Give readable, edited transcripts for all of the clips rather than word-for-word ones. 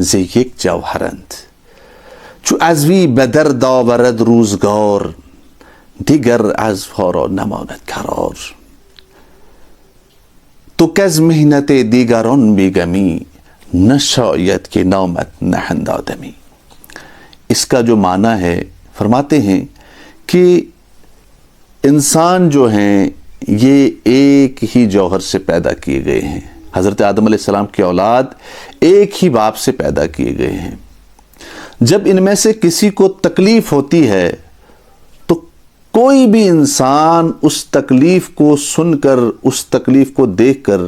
ز یک جوهرند چو از وی به درد آورد روزگار دیگر عزفها را نماند قرار تو کز محنت دیگران بیگمی نشاید کہ نامت نہند آدمی۔ اس کا جو معنی ہے، فرماتے ہیں کہ انسان جو ہیں یہ ایک ہی جوہر سے پیدا کیے گئے ہیں۔ حضرت آدم علیہ السلام کی اولاد ایک ہی باپ سے پیدا کیے گئے ہیں۔ جب ان میں سے کسی کو تکلیف ہوتی ہے تو کوئی بھی انسان اس تکلیف کو سن کر، اس تکلیف کو دیکھ کر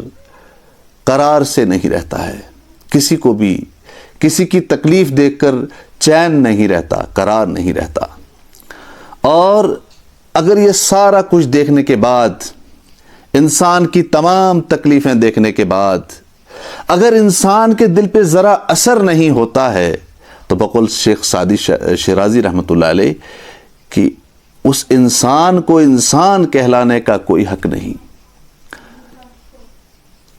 قرار سے نہیں رہتا ہے۔ کسی کو بھی کسی کی تکلیف دیکھ کر چین نہیں رہتا، قرار نہیں رہتا۔ اور اگر یہ سارا کچھ دیکھنے کے بعد، انسان کی تمام تکلیفیں دیکھنے کے بعد، اگر انسان کے دل پہ ذرا اثر نہیں ہوتا ہے تو بقول شیخ سعدی شیرازی رحمۃ اللہ علیہ کہ اس انسان کو انسان کہلانے کا کوئی حق نہیں۔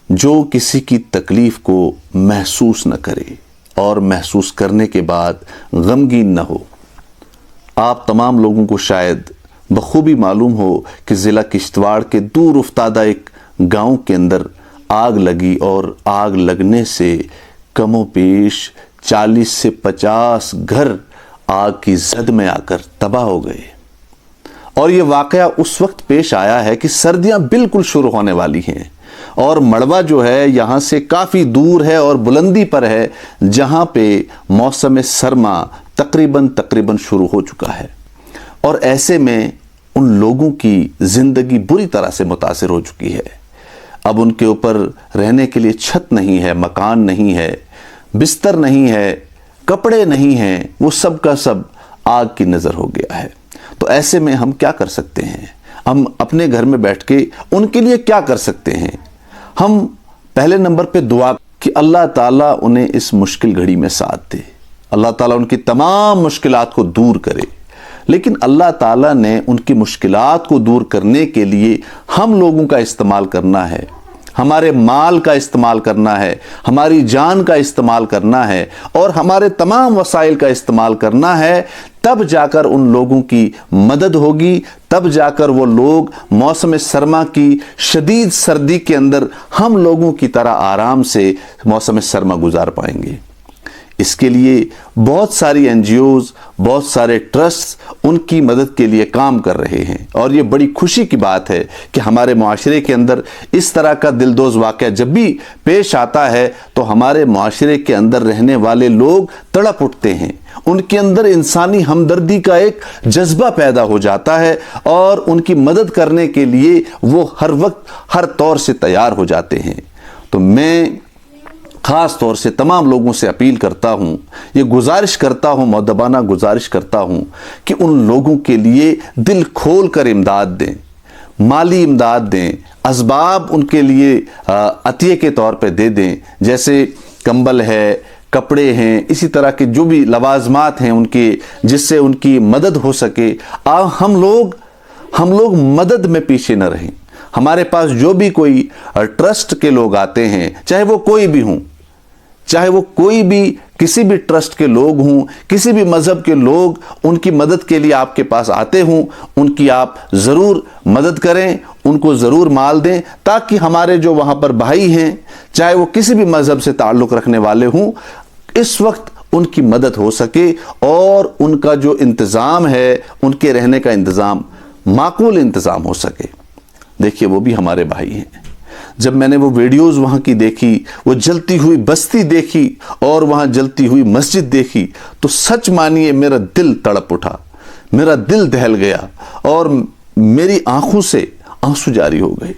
جو کسی کی تکلیف کو محسوس نہ کرے اور محسوس کرنے کے بعد غمگین نہ ہو۔ آپ تمام لوگوں کو شاید بخوبی معلوم ہو کہ ضلع کشتواڑ کے دور افتادہ ایک گاؤں کے اندر آگ لگی اور آگ لگنے سے کم و بیش 40 سے 50 گھر آگ کی زد میں آ کر تباہ ہو گئے۔ اور یہ واقعہ اس وقت پیش آیا ہے کہ سردیاں بالکل شروع ہونے والی ہیں اور مڑوا جو ہے یہاں سے کافی دور ہے اور بلندی پر ہے، جہاں پہ موسم سرما تقریباً شروع ہو چکا ہے۔ اور ایسے میں ان لوگوں کی زندگی بری طرح سے متاثر ہو چکی ہے۔ اب ان کے اوپر رہنے کے لیے چھت نہیں ہے، مکان نہیں ہے، بستر نہیں ہے، کپڑے نہیں ہیں، وہ سب کا سب آگ کی نظر ہو گیا ہے۔ تو ایسے میں ہم کیا کر سکتے ہیں؟ ہم اپنے گھر میں بیٹھ کے ان کے لیے کیا کر سکتے ہیں؟ ہم پہلے نمبر پہ دعا کہ اللہ تعالیٰ انہیں اس مشکل گھڑی میں ساتھ دے، اللہ تعالیٰ ان کی تمام مشکلات کو دور کرے۔ لیکن اللہ تعالیٰ نے ان کی مشکلات کو دور کرنے کے لیے ہم لوگوں کا استعمال کرنا ہے، ہمارے مال کا استعمال کرنا ہے، ہماری جان کا استعمال کرنا ہے اور ہمارے تمام وسائل کا استعمال کرنا ہے۔ تب جا کر ان لوگوں کی مدد ہوگی، تب جا کر وہ لوگ موسم سرما کی شدید سردی کے اندر ہم لوگوں کی طرح آرام سے موسم سرما گزار پائیں گے۔ اس کے لیے بہت ساری NGOs، بہت سارے ٹرسٹ ان کی مدد کے لیے کام کر رہے ہیں، اور یہ بڑی خوشی کی بات ہے کہ ہمارے معاشرے کے اندر اس طرح کا دلدوز واقعہ جب بھی پیش آتا ہے تو ہمارے معاشرے کے اندر رہنے والے لوگ تڑپ اٹھتے ہیں، ان کے اندر انسانی ہمدردی کا ایک جذبہ پیدا ہو جاتا ہے اور ان کی مدد کرنے کے لیے وہ ہر وقت ہر طور سے تیار ہو جاتے ہیں۔ تو میں خاص طور سے تمام لوگوں سے اپیل کرتا ہوں، یہ گزارش کرتا ہوں، مؤدبانہ گزارش کرتا ہوں کہ ان لوگوں کے لیے دل کھول کر امداد دیں، مالی امداد دیں، اسباب ان کے لیے عطیے کے طور پہ دے دیں، جیسے کمبل ہے، کپڑے ہیں، اسی طرح کے جو بھی لوازمات ہیں ان کے، جس سے ان کی مدد ہو سکے۔ ہم لوگ مدد میں پیچھے نہ رہیں۔ ہمارے پاس جو بھی کوئی ٹرسٹ کے لوگ آتے ہیں، چاہے وہ کوئی بھی ہوں، چاہے وہ کوئی بھی کسی بھی ٹرسٹ کے لوگ ہوں، کسی بھی مذہب کے لوگ ان کی مدد کے لیے آپ کے پاس آتے ہوں، ان کی آپ ضرور مدد کریں، ان کو ضرور مال دیں، تاکہ ہمارے جو وہاں پر بھائی ہیں، چاہے وہ کسی بھی مذہب سے تعلق رکھنے والے ہوں، اس وقت ان کی مدد ہو سکے اور ان کا جو انتظام ہے، ان کے رہنے کا انتظام معقول انتظام ہو سکے۔ دیکھیے وہ بھی ہمارے بھائی ہیں۔ جب میں نے وہ ویڈیوز وہاں کی دیکھی، وہ جلتی ہوئی بستی دیکھی اور وہاں جلتی ہوئی مسجد دیکھی، تو سچ مانیے میرا دل تڑپ اٹھا، میرا دل دہل گیا اور میری آنکھوں سے آنسو جاری ہو گئے۔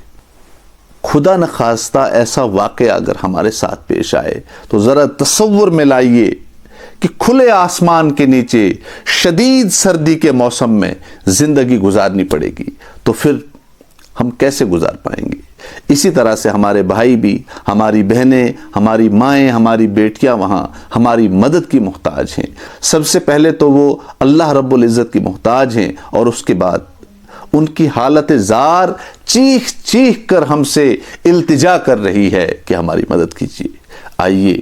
خدا نخواستہ ایسا واقعہ اگر ہمارے ساتھ پیش آئے تو ذرا تصور میں لائیے کہ کھلے آسمان کے نیچے شدید سردی کے موسم میں زندگی گزارنی پڑے گی، تو پھر ہم کیسے گزار پائیں گے؟ اسی طرح سے ہمارے بھائی بھی، ہماری بہنیں، ہماری مائیں، ہماری بیٹیاں وہاں ہماری مدد کی محتاج ہیں۔ سب سے پہلے تو وہ اللہ رب العزت کی محتاج ہیں، اور اس کے بعد ان کی حالت زار چیخ چیخ کر ہم سے التجا کر رہی ہے کہ ہماری مدد کیجیے۔ آئیے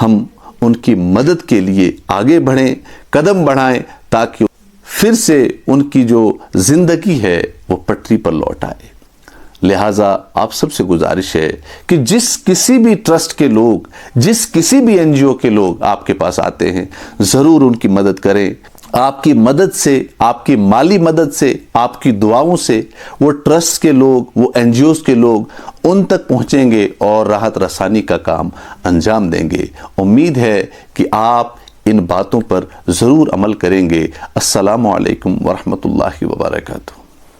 ہم ان کی مدد کے لیے آگے بڑھیں، قدم بڑھائیں، تاکہ پھر سے ان کی جو زندگی ہے وہ پٹری پر لوٹ آئے۔ لہٰذا آپ سب سے گزارش ہے کہ جس کسی بھی ٹرسٹ کے لوگ، جس کسی بھی این جی او کے لوگ آپ کے پاس آتے ہیں، ضرور ان کی مدد کریں۔ آپ کی مدد سے، آپ کی مالی مدد سے، آپ کی دعاؤں سے وہ ٹرسٹ کے لوگ، وہ این جی اوز کے لوگ ان تک پہنچیں گے اور راحت رسانی کا کام انجام دیں گے۔ امید ہے کہ آپ ان باتوں پر ضرور عمل کریں گے۔ السلام علیکم ورحمۃ اللہ وبرکاتہ۔